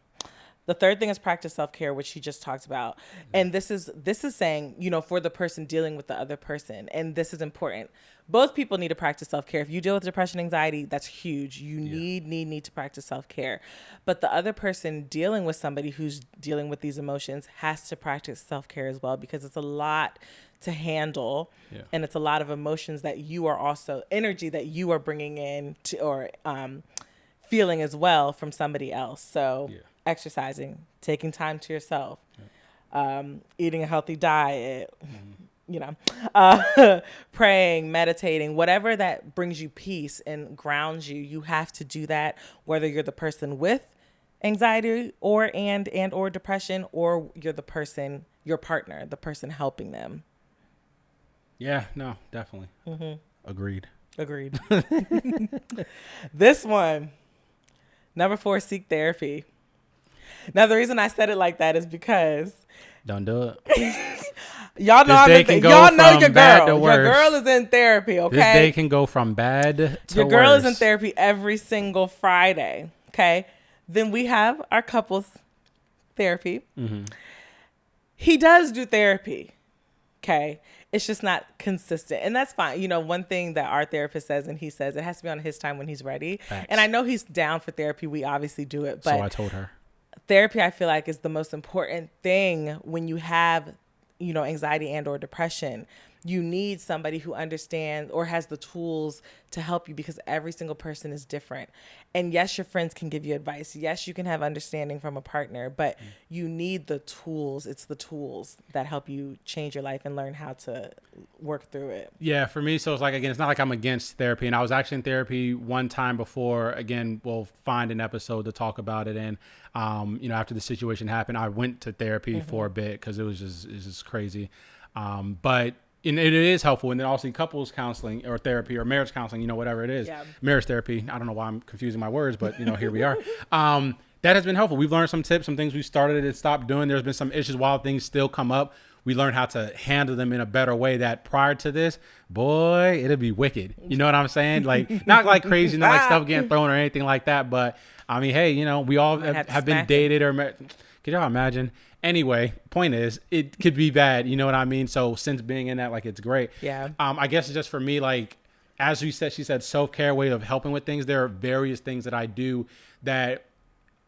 Speaker 1: The third thing is practice self-care, which he just talked about. And this is saying, you know, for the person dealing with the other person. And this is important. Both people need to practice self-care. If you deal with depression, anxiety, that's huge. You need to practice self-care. But the other person dealing with somebody who's dealing with these emotions has to practice self-care as well, because it's a lot to handle.
Speaker 3: Yeah.
Speaker 1: And it's a lot of emotions that you are also, energy that you are bringing in to, or feeling as well from somebody else. So exercising, taking time to yourself, eating a healthy diet, you know, praying, meditating, whatever that brings you peace and grounds you, you have to do that, whether you're the person with anxiety or depression, or you're the person, your partner, the person helping them.
Speaker 3: Yeah, no, definitely. Agreed.
Speaker 1: This one, number 4, seek therapy. Now, the reason I said it like that is because
Speaker 3: Don't do it.
Speaker 1: y'all know
Speaker 3: This day can go
Speaker 1: y'all know
Speaker 3: from
Speaker 1: your
Speaker 3: bad to
Speaker 1: girl. Your
Speaker 3: worse.
Speaker 1: girl is in therapy, okay?
Speaker 3: This day can go from bad to
Speaker 1: Your girl is in
Speaker 3: worse.
Speaker 1: therapy every single Friday, okay? Then we have our couples therapy. He does do therapy, okay? It's just not consistent, and that's fine. You know, one thing that our therapist says, and he says, it has to be on his time when he's ready.
Speaker 3: Facts.
Speaker 1: And I know he's down for therapy. We obviously do it, but
Speaker 3: So I told her.
Speaker 1: therapy, I feel like, is the most important thing when you have, you know, anxiety and or depression. You need somebody who understands or has the tools to help you, because every single person is different. And yes, your friends can give you advice. Yes, you can have understanding from a partner, but you need the tools. It's the tools that help you change your life and learn how to work through it.
Speaker 3: Yeah, for me, so it's like, again, it's not like I'm against therapy. And I was actually in therapy one time before. Again, we'll find an episode to talk about it. And, you know, after the situation happened, I went to therapy for a bit because it was just crazy. But and it is helpful. And then also couples counseling or therapy or marriage counseling, you know, whatever it is.
Speaker 1: Yeah.
Speaker 3: Marriage therapy. I don't know why I'm confusing my words, but, you know, here we are. That has been helpful. We've learned some tips, some things we started and stopped doing. There's been some issues while things still come up. We learned how to handle them in a better way that prior to this, boy, it'd be wicked. You know what I'm saying? Like, not like crazy, not like stuff getting thrown or anything like that. But I mean, hey, you know, we all
Speaker 1: Might have to
Speaker 3: have been
Speaker 1: smack
Speaker 3: dated or married. Could y'all imagine? Anyway, point is, it could be bad. You know what I mean? So since being in that, like, it's great.
Speaker 1: Yeah.
Speaker 3: I guess it's just for me, like, as she said, self-care, way of helping with things. There are various things that I do that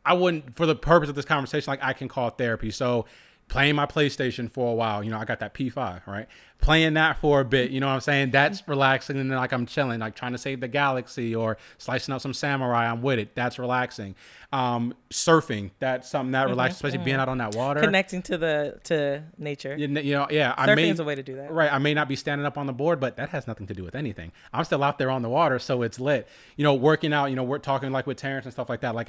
Speaker 3: I wouldn't, for the purpose of this conversation, like, I can call therapy. So playing my PlayStation for a while, you know, I got that P5, right? Playing that for a bit, you know what I'm saying? That's relaxing. And then, like, I'm chilling, like trying to save the galaxy or slicing up some samurai. I'm with it. That's relaxing. Surfing, that's something that relaxes, especially being out on that water.
Speaker 1: Connecting to nature.
Speaker 3: You know, yeah.
Speaker 1: Surfing is a way to do that.
Speaker 3: Right. I may not be standing up on the board, but that has nothing to do with anything. I'm still out there on the water, so it's lit. You know, working out, you know, we're talking like with Terrence and stuff like that. Like,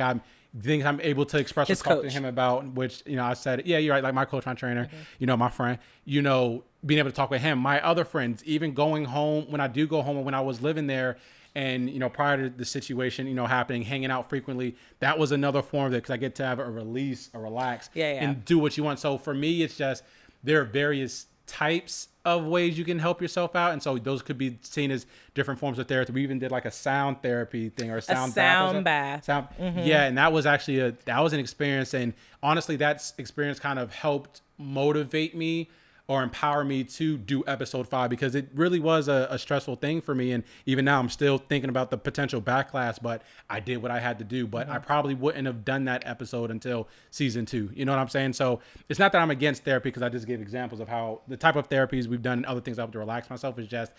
Speaker 3: things I'm able to express or
Speaker 1: His
Speaker 3: talk to
Speaker 1: coach.
Speaker 3: him about, which, you know, I said, yeah, you're right. Like my coach, my trainer, you know, my friend, you know, being able to talk with him, my other friends, even going home, when I do go home, and when I was living there and, you know, prior to the situation, you know, happening, hanging out frequently, that was another form of it, because I get to have a release, a relax,
Speaker 1: Yeah.
Speaker 3: and do what you want. So for me, it's just, there are various types of ways you can help yourself out. And so those could be seen as different forms of therapy. We even did like a sound therapy thing or a sound bath. Yeah. And that was actually that was an experience. And honestly, that experience kind of helped motivate me or empower me to do episode 5, because it really was a stressful thing for me. And even now I'm still thinking about the potential backlash, but I did what I had to do. But I probably wouldn't have done that episode until season 2. You know what I'm saying? So it's not that I'm against therapy, because I just gave examples of how the type of therapies we've done and other things I have to relax myself. Is just,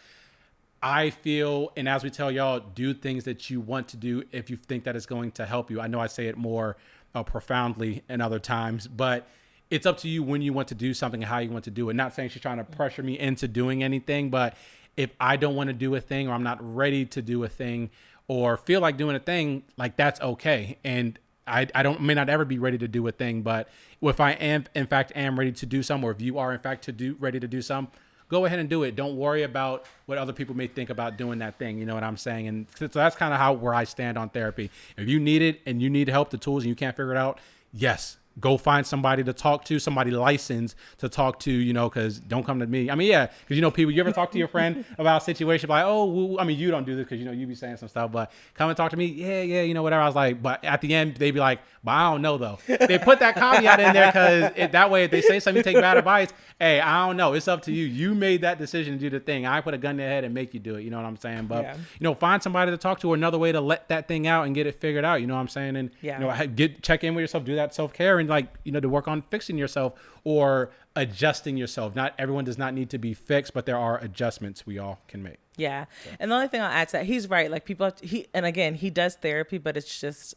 Speaker 3: I feel, and as we tell y'all, do things that you want to do if you think that it's going to help you. I know I say it more profoundly in other times, but it's up to you when you want to do something and how you want to do it. Not saying she's trying to pressure me into doing anything, but if I don't want to do a thing, or I'm not ready to do a thing, or feel like doing a thing, like, that's okay. And I may not ever be ready to do a thing, but if I am, in fact, ready to do some, or if you are, in fact, ready to do some, go ahead and do it. Don't worry about what other people may think about doing that thing. You know what I'm saying? And so that's kind of where I stand on therapy. If you need it and you need help, the tools, and you can't figure it out, yes, go find somebody to talk to, somebody licensed to talk to, you know, because don't come to me. I mean, yeah, because, you know, people, you ever talk to your friend about a situation like, oh, well, I mean, you don't do this because, you know, you be saying some stuff, but come and talk to me. Yeah, you know, whatever. I was like, but at the end, they be like, but I don't know, though. They put that caveat in there because that way, if they say something, you take bad advice. Hey, I don't know. It's up to you. You made that decision to do the thing. I put a gun in their head and make you do it. You know what I'm saying? But, you know, find somebody to talk to, or another way to let that thing out and get it figured out. You know what I'm saying? And, you know, check in with yourself, do that self-care, and, like, you know, to work on fixing yourself or adjusting yourself. Not everyone does not need to be fixed, but there are adjustments we all can make.
Speaker 1: Yeah. So. And the only thing I'll add to that, he's right. Like, people, and again, he does therapy, but it's just,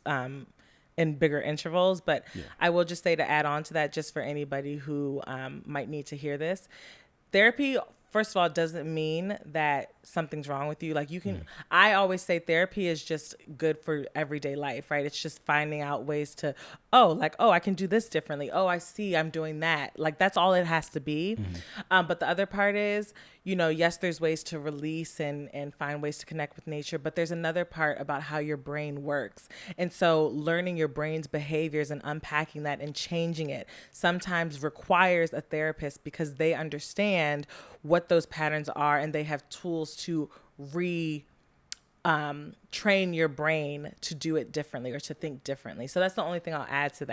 Speaker 1: in bigger intervals. But I will just say, to add on to that, just for anybody who might need to hear this, therapy, first of all, doesn't mean that something's wrong with you. Like, you can, I always say therapy is just good for everyday life, right? It's just finding out ways to, I can do this differently. Oh, I see, I'm doing that. Like, that's all it has to be. But the other part is, you know, yes, there's ways to release and find ways to connect with nature, but there's another part about how your brain works. And so learning your brain's behaviors and unpacking that and changing it sometimes requires a therapist, because they understand what those patterns are, and they have tools to train your brain to do it differently or to think differently. So that's the only thing I'll add to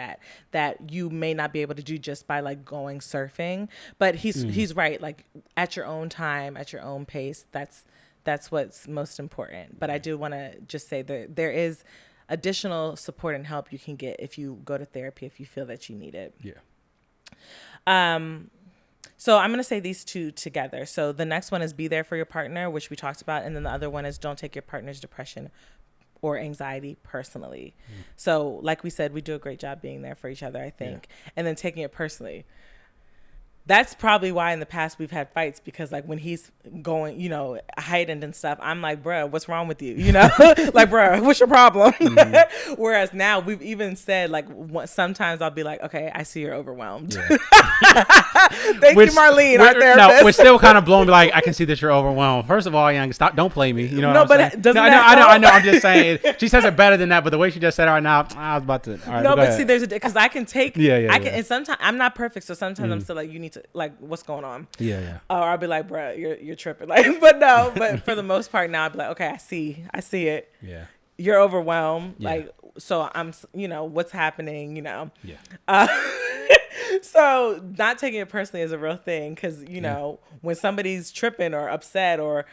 Speaker 1: that you may not be able to do just by, like, going surfing. But he's right. Like, at your own time, at your own pace, that's what's most important. But I do want to just say that there is additional support and help you can get if you go to therapy, if you feel that you need it. Yeah. So I'm going to say these two together. So the next one is be there for your partner, which we talked about. And then the other one is don't take your partner's depression or anxiety personally. So like we said, we do a great job being there for each other, I think. And then taking it personally. That's probably why in the past we've had fights, because, like, when he's going, you know, heightened and stuff, I'm like, bruh, what's wrong with you? You know, like, bruh, what's your problem? Whereas now we've even said, like, sometimes I'll be like, okay, I see you're overwhelmed. Thank you, Marlene, our therapist.
Speaker 3: No, we're still kind of blown. Like, I can see that you're overwhelmed. First of all, Young, stop, don't play me. You know what I'm saying?
Speaker 1: Doesn't
Speaker 3: I know. I'm just saying. She says it better than that, but the way she just said it right now, I was about to. All right,
Speaker 1: no, but see, there's because I can take. And sometimes I'm not perfect, so sometimes I'm still like, you need to, like, what's going on? Or I'll be like, bro, you're tripping. Like, but for the most part now, I'll be like, okay, I see it. Yeah. You're overwhelmed. Yeah. Like, so I'm, you know, what's happening, you know? Yeah. So not taking it personally is a real thing, because, you know, when somebody's tripping or upset, or,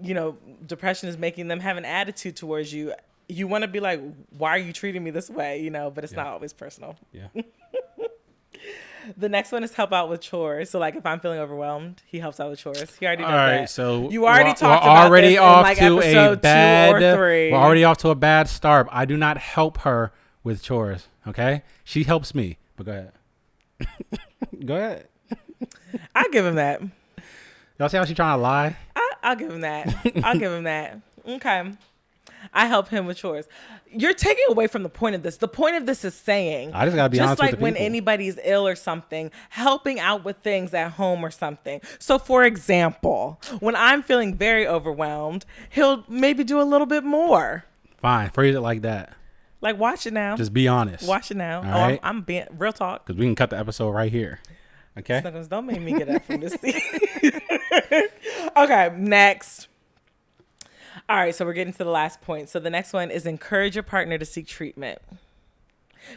Speaker 1: you know, depression is making them have an attitude towards you, you want to be like, why are you treating me this way? You know, but it's not always personal. Yeah. The next one is help out with chores. So, like, if I'm feeling overwhelmed, he helps out with chores. He already does that. All right, so you already talked about this in, like, episode 2 or 3.
Speaker 3: We're already off to a bad start. I do not help her with chores, okay? She helps me. But go ahead. Go ahead.
Speaker 1: I'll give him that.
Speaker 3: Y'all see how she's trying to lie?
Speaker 1: I'll give him that. Okay. I help him with chores. You're taking away from the point of this. The point of this is saying,
Speaker 3: I just gotta be honest with the people.
Speaker 1: Just like when anybody's ill or something, helping out with things at home or something. So, for example, when I'm feeling very overwhelmed, he'll maybe do a little bit more.
Speaker 3: Fine, phrase it like that.
Speaker 1: Like, watch it now.
Speaker 3: Just be honest.
Speaker 1: Watch it now.
Speaker 3: All right?
Speaker 1: I'm being real talk.
Speaker 3: Because we can cut the episode right here. Okay.
Speaker 1: Snuggles, don't make me get up from this seat. Okay, next. All right, so we're getting to the last point. So the next one is encourage your partner to seek treatment,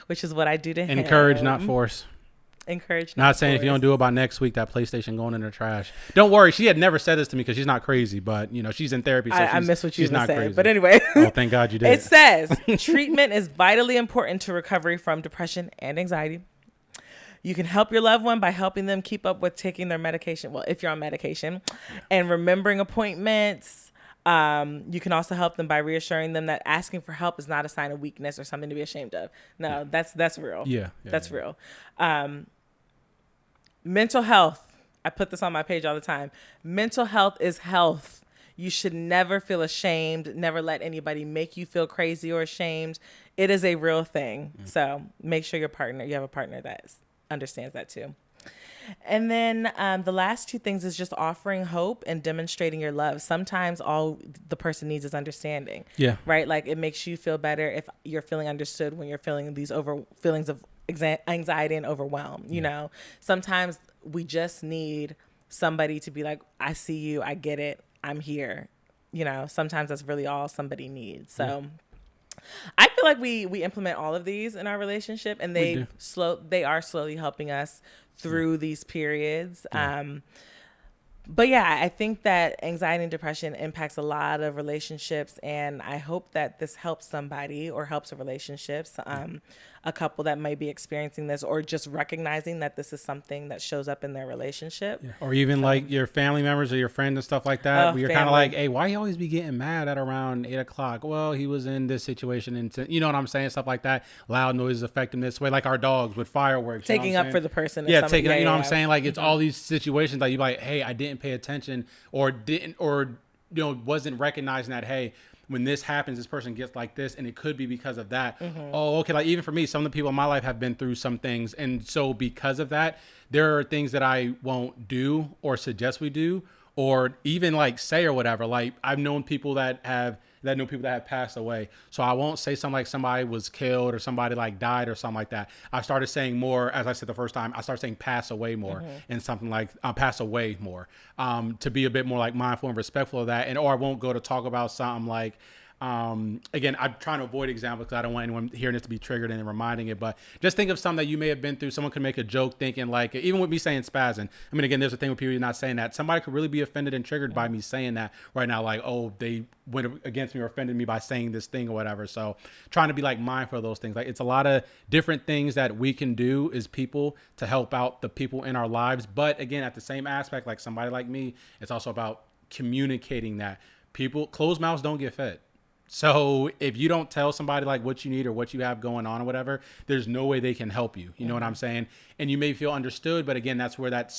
Speaker 1: which is what I do to him.
Speaker 3: Encourage, not force.
Speaker 1: Encourage,
Speaker 3: Not saying if you don't do it by next week, that PlayStation going in the trash. Don't worry. She had never said this to me because she's not crazy, but you know, she's in therapy. So
Speaker 1: I miss what you
Speaker 3: she's
Speaker 1: were
Speaker 3: not
Speaker 1: saying.
Speaker 3: crazy.
Speaker 1: But anyway.
Speaker 3: Oh, thank God you did.
Speaker 1: It says treatment is vitally important to recovery from depression and anxiety. You can help your loved one by helping them keep up with taking their medication. Well, if you're on medication and remembering appointments. You can also help them by reassuring them that asking for help is not a sign of weakness or something to be ashamed of. No, that's real.
Speaker 3: Yeah.
Speaker 1: That's real. Mental health. I put this on my page all the time. Mental health is health. You should never feel ashamed. Never let anybody make you feel crazy or ashamed. It is a real thing. So make sure you have a partner that understands that too. And then the last two things is just offering hope and demonstrating your love. Sometimes all the person needs is understanding.
Speaker 3: Yeah.
Speaker 1: Right? Like it makes you feel better if you're feeling understood when you're feeling these feelings of anxiety and overwhelm. You know, sometimes we just need somebody to be like, I see you, I get it, I'm here. You know, sometimes that's really all somebody needs. So I feel like we implement all of these in our relationship, and they are slowly helping us through these periods. But yeah, I think that anxiety and depression impacts a lot of relationships, and I hope that this helps somebody or helps relationships, a couple that might be experiencing this or just recognizing that this is something that shows up in their relationship.
Speaker 3: Yeah. Or even like your family members or your friends and stuff like that. Where you're kind of like, hey, why you always be getting mad at around 8 o'clock? Well, he was in this situation and you know what I'm saying? Stuff like that. Loud noises affect him this way. Like our dogs with fireworks.
Speaker 1: Taking up for the person.
Speaker 3: Yeah, taking up, you know what I'm saying? Like it's all these situations that you like, hey, I didn't pay attention or wasn't recognizing that, hey, when this happens, this person gets like this, and it could be because of that. Oh, okay. Like even for me, some of the people in my life have been through some things. And so because of that, there are things that I won't do or suggest we do, or even like say or whatever. Like I've known people that know people that have passed away. So I won't say something like somebody was killed or somebody like died or something like that. I started saying more, as I said the first time, I started saying pass away more and something like pass away more, to be a bit more like mindful and respectful of that. Or I won't go to talk about something like, again, I'm trying to avoid examples because I don't want anyone hearing this to be triggered and reminding it, but just think of something that you may have been through. Someone could make a joke thinking like, even with me saying spazzing. I mean, again, there's a thing with people not saying that. Somebody could really be offended and triggered by me saying that right now. Like, oh, they went against me or offended me by saying this thing or whatever. So trying to be like mindful of those things. Like it's a lot of different things that we can do as people to help out the people in our lives. But again, at the same aspect, like somebody like me, it's also about communicating that closed mouths don't get fed. So if you don't tell somebody like what you need or what you have going on or whatever, there's no way they can help you. You know what I'm saying? And you may feel understood, but again, that's where that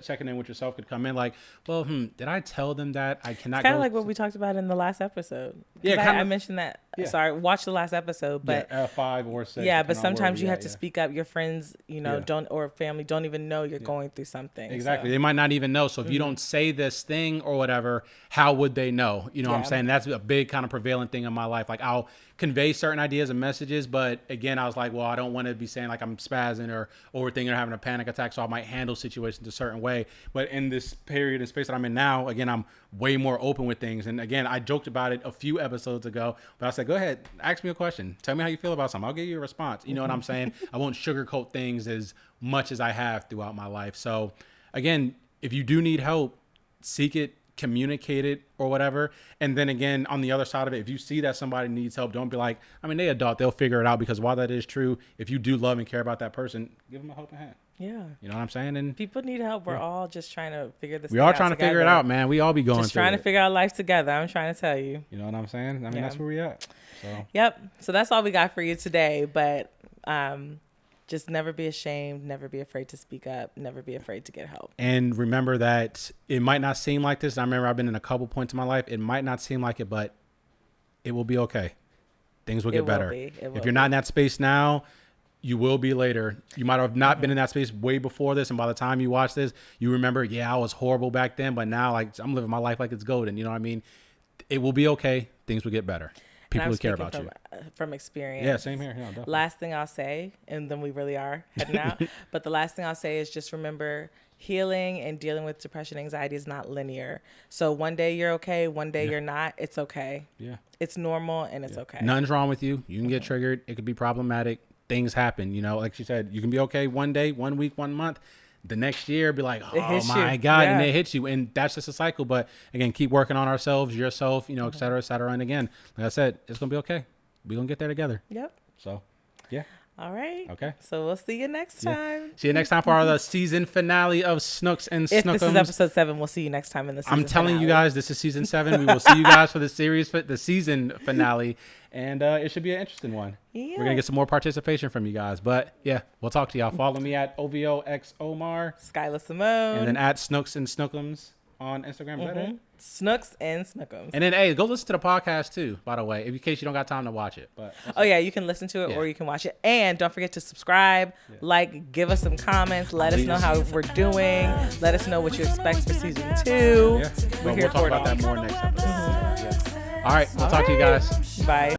Speaker 3: checking in with yourself could come in. Like, well, did I tell them that I cannot?
Speaker 1: Kind of like what we talked about in the last episode. Yeah, I mentioned that. Yeah. Sorry, watch the last episode, but
Speaker 3: 5 or 6.
Speaker 1: Yeah, but sometimes you have to speak up. Your friends, don't, or family don't even know you're going through something.
Speaker 3: Exactly, so. They might not even know. So if you don't say this thing or whatever, how would they know? You know what I'm saying? That's a big kind of prevalent thing in my life. Like I'll convey certain ideas and messages, but again, I was like, well, I don't want to be saying like I'm spazzing or overthinking or having a panic attack, so I might handle situations a certain way. But in this period of space that I'm in now, again, I'm way more open with things. And again, I joked about it a few episodes ago, but I said, go ahead, ask me a question. Tell me how you feel about something. I'll give you a response. You know what I'm saying? I won't sugarcoat things as much as I have throughout my life. So again, if you do need help, seek it, communicate it or whatever. And then again, on the other side of it, if you see that somebody needs help, don't be like, I mean, they adult, they'll figure it out. Because while that is true, if you do love and care about that person, give them a helping hand.
Speaker 1: Yeah.
Speaker 3: You know what I'm saying? And
Speaker 1: people need help. We're all just trying to figure this
Speaker 3: we
Speaker 1: thing
Speaker 3: all
Speaker 1: out
Speaker 3: trying to
Speaker 1: together.
Speaker 3: figure it out, man. We all be going
Speaker 1: just
Speaker 3: through
Speaker 1: trying
Speaker 3: it.
Speaker 1: to figure out life together. I'm trying to tell you.
Speaker 3: You know what I'm saying? I mean, that's where we at. So.
Speaker 1: Yep. So that's all we got for you today. But just never be ashamed, never be afraid to speak up, never be afraid to get help. And
Speaker 3: remember that it might not seem like this. I remember I've been in a couple points in my life. It might not seem like it, but it will be okay. Things will get better. If you're not in that space now, you will be later. You might have not been in that space way before this. And by the time you watch this, you remember, I was horrible back then, but now like I'm living my life like it's golden. You know what I mean? It will be okay. Things will get better. people
Speaker 1: I'm
Speaker 3: who care
Speaker 1: speaking
Speaker 3: about you.
Speaker 1: from experience.
Speaker 3: Yeah, same here. Yeah, definitely.
Speaker 1: Last thing I'll say, and then we really are heading out, but the last thing I'll say is just remember, healing and dealing with depression, anxiety is not linear. So one day you're okay, one day you're not. It's okay.
Speaker 3: Yeah.
Speaker 1: It's normal and it's okay.
Speaker 3: Nothing's wrong with you. You can get triggered. It could be problematic. Things happen. You know, like she said, you can be okay one day, 1 week, 1 month. The next year, be like, oh my God.
Speaker 1: Yeah.
Speaker 3: And it hits you. And that's just a cycle. But again, keep working on ourselves, yourself, you know, et cetera, et cetera. And again, like I said, it's going to be okay. We're going to get there together.
Speaker 1: Yep.
Speaker 3: So, yeah.
Speaker 1: All right.
Speaker 3: Okay.
Speaker 1: So we'll see you next time.
Speaker 3: See you next time for our season finale of Snooks and
Speaker 1: If
Speaker 3: Snookums.
Speaker 1: this is episode 7, we'll see you next time in the season
Speaker 3: I'm telling you
Speaker 1: finale.
Speaker 3: guys, this is season 7. We will see you guys for the season finale, and it should be an interesting one.
Speaker 1: Yeah.
Speaker 3: We're gonna get some more participation from you guys, but yeah, we'll talk to y'all. Follow me at OVOXOmar,
Speaker 1: Skylar Simone.
Speaker 3: and then at Snooks and Snookums on Instagram. Is that it?
Speaker 1: Snooks and Snookums.
Speaker 3: And then hey, go listen to the podcast too, by the way, in case you don't got time to watch it. But
Speaker 1: Oh yeah, you can listen to it
Speaker 3: Yeah.
Speaker 1: or you can watch it. And don't forget to subscribe, like, give us some comments, let us know how we're doing, let us know what you expect for season 2.
Speaker 3: yeah,
Speaker 1: We're
Speaker 3: we'll
Speaker 1: here
Speaker 3: talk
Speaker 1: for it
Speaker 3: about
Speaker 1: all.
Speaker 3: that more next episode. Yeah. All right, we'll talk to you guys.
Speaker 1: Bye.